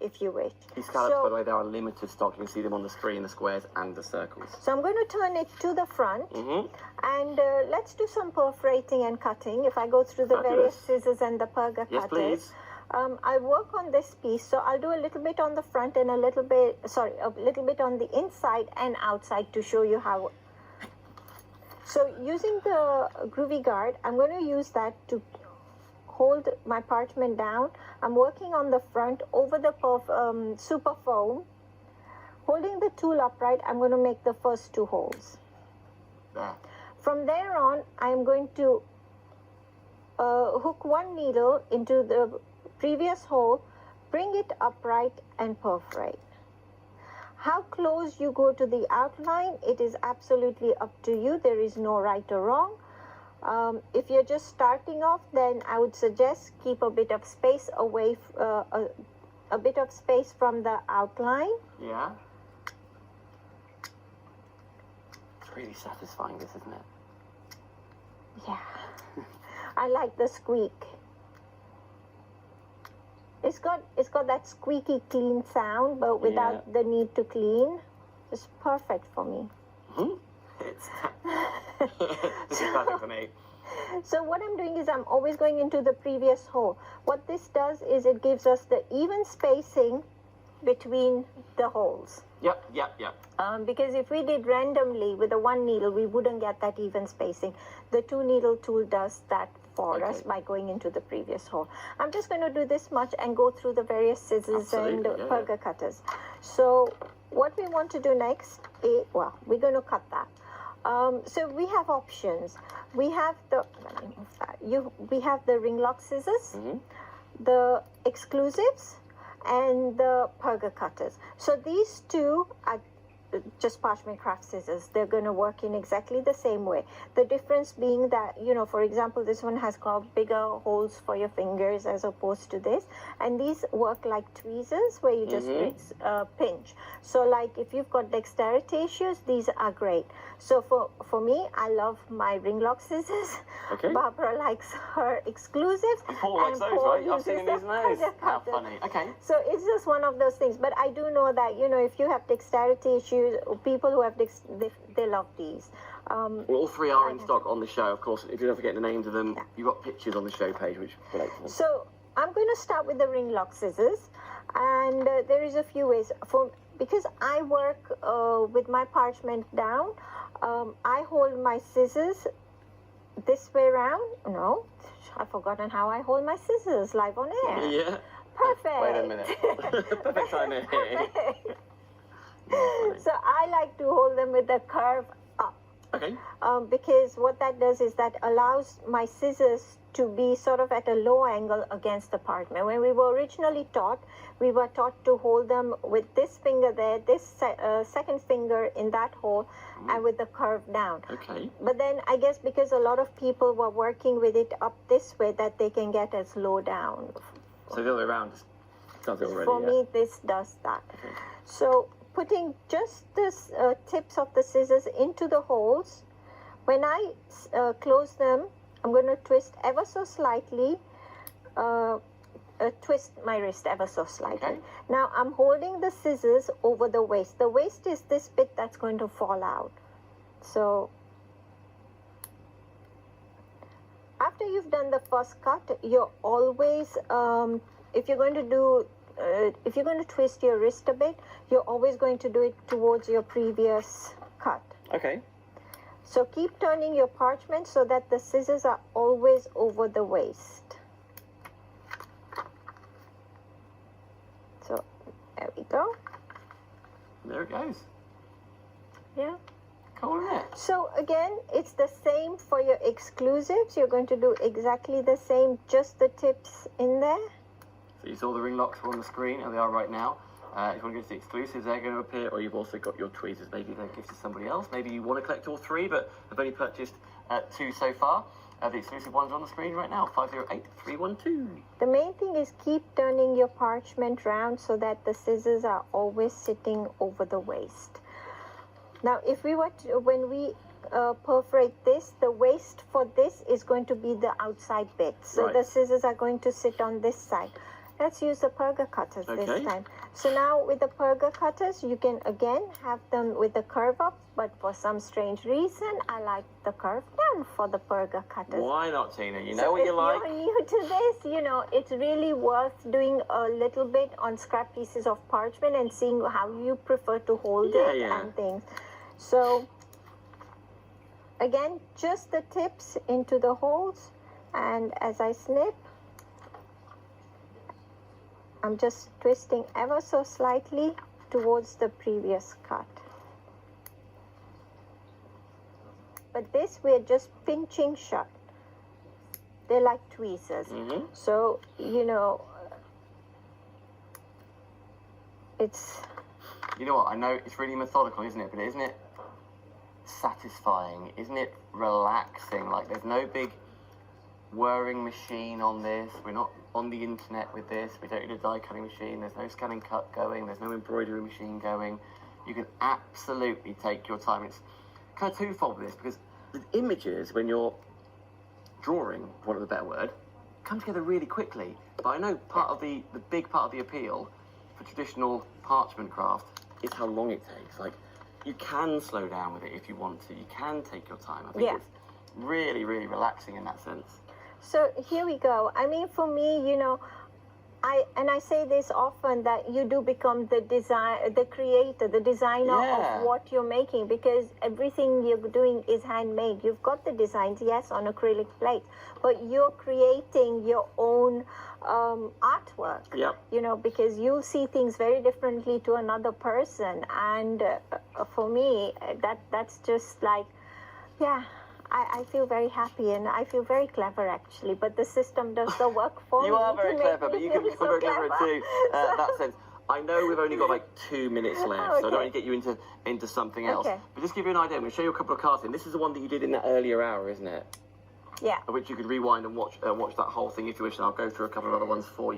if you wish. These scallops, by the way, they are limited stock. You can see them on the screen, the squares and the circles. So I'm going to turn it to the front, and let's do some perforating and cutting. If I go through the various scissors and the perga Yes, cutters. please. I work on this piece, so I'll do a little bit on the front and a little bit on the inside and outside to show you how. So using the groovy guard, I'm going to use that to hold my parchment down. I'm working on the front over the super foam. Holding the tool upright, I'm going to make the first 2 holes. There. From there on, I'm going to hook 1 needle into the previous hole, bring it upright and perforate. How close you go to the outline, it is absolutely up to you. There is no right or wrong. If you're just starting off, then I would suggest keep a bit of space away, a bit of space from the outline. Yeah. It's really satisfying, this, isn't it? Yeah. I like the squeak. It's got that squeaky clean sound, but without the need to clean. It's perfect for me. This is perfect for me. So what I'm doing is I'm always going into the previous hole. What this does is it gives us the even spacing between the holes. Yep. Because if we did randomly with a 1 needle, we wouldn't get that even spacing. The 2 needle tool does that for us by going into the previous hole. I'm just going to do this much and go through the various scissors and perga cutters. So what we want to do next is, well, we're going to cut that. So we have options. We have the we have the ring lock scissors, the exclusives, and the perga cutters. So these 2 are just parchment craft scissors. They're going to work in exactly the same way. The difference being that, you know, for example, this one has got bigger holes for your fingers as opposed to this, and these work like tweezers where you just pinch. So like if you've got dexterity issues, these are great. So for me, I love my ring lock scissors. Barbara likes her exclusives. And Paul likes those, right? I've seen these nice. How funny. Okay. So it's just one of those things. But I do know that, you know, if you have dexterity issues, people who have they love these. Well, all 3 are in stock on the show, of course. If you don't forget the names of them, you've got pictures on the show page which relate to them. So I'm going to start with the ring lock scissors, and there is a few ways. Because I work with my parchment down, I hold my scissors this way around. No, I've forgotten how I hold my scissors live on air. Yeah. Perfect. Wait a minute. Perfect timing. So I like to hold them with the curve up. Okay. Because what that does is that allows my scissors to be sort of at a low angle against the parchment. When we were originally taught, we were taught to hold them with this finger there, this second finger in that hole, and with the curve down. Okay. But then I guess because a lot of people were working with it up this way, that they can get as low down. So the other way around does it already. For me, this does that. Okay. So putting just the tips of the scissors into the holes. When I close them, I'm going to twist ever so slightly, twist my wrist ever so slightly. Okay. Now I'm holding the scissors over the waist. The waist is this bit that's going to fall out. So after you've done the first cut, you're always, if you're going to twist your wrist a bit, you're always going to do it towards your previous cut. Okay. So keep turning your parchment so that the scissors are always over the waist. So there we go. There it goes. Yeah. Cool, isn't it? So again, it's the same for your exclusives. You're going to do exactly the same, just the tips in there. So you saw the ring locks on the screen, and they are right now. If you want to go to the exclusives, they're going to appear, or you've also got your tweezers. Maybe they're gifts to somebody else. Maybe you want to collect all 3, but have only purchased 2 so far. The exclusive ones are on the screen right now, 508312. The main thing is keep turning your parchment round so that the scissors are always sitting over the waist. Now, if we were to, when we perforate this, the waist for this is going to be the outside bit. So the scissors are going to sit on this side. Let's use the Perga cutters Okay. this time. So now with the Perga cutters, you can again have them with the curve up, but for some strange reason, I like the curve down for the Perga cutters. Why not, Tina? You know So what you like. if you're new to this, you know, it's really worth doing a little bit on scrap pieces of parchment and seeing how you prefer to hold it and things. So again, just the tips into the holes, and as I snip, I'm just twisting ever so slightly towards the previous cut. But this we're just pinching shut. They're like tweezers. So, you know, it's... You know what, I know it's really methodical, isn't it? But isn't it satisfying? Isn't it relaxing? Like, there's no big whirring machine on this. We're not on the internet with this. We don't need a die cutting machine. There's no scan and cut going. There's no embroidery machine going. You can absolutely take your time. It's kind of twofold with this, because the images, when you're drawing, for want of a better word, come together really quickly. But I know part of the big part of the appeal for traditional parchment craft is how long it takes. Like, you can slow down with it if you want to. You can take your time. I think it's really, really relaxing in that sense. So here we go. I mean, for me, you know, I say this often, that you do become the creator, the designer of what you're making, because everything you're doing is handmade. You've got the designs, yes, on acrylic plates, but you're creating your own artwork. You know, because you'll see things very differently to another person, and for me, that's just like, I feel very happy, and I feel very clever, actually, but the system does the work for me. You are very clever, but you can become very clever too, So- that sense. I know we've only got like 2 minutes left, so I don't want to get you into something else. But just to give you an idea, I'm going to show you a couple of cards. This is the one that you did in that earlier hour, isn't it? Yeah. Which you could rewind and watch that whole thing if you wish, and I'll go through a couple of other ones for you.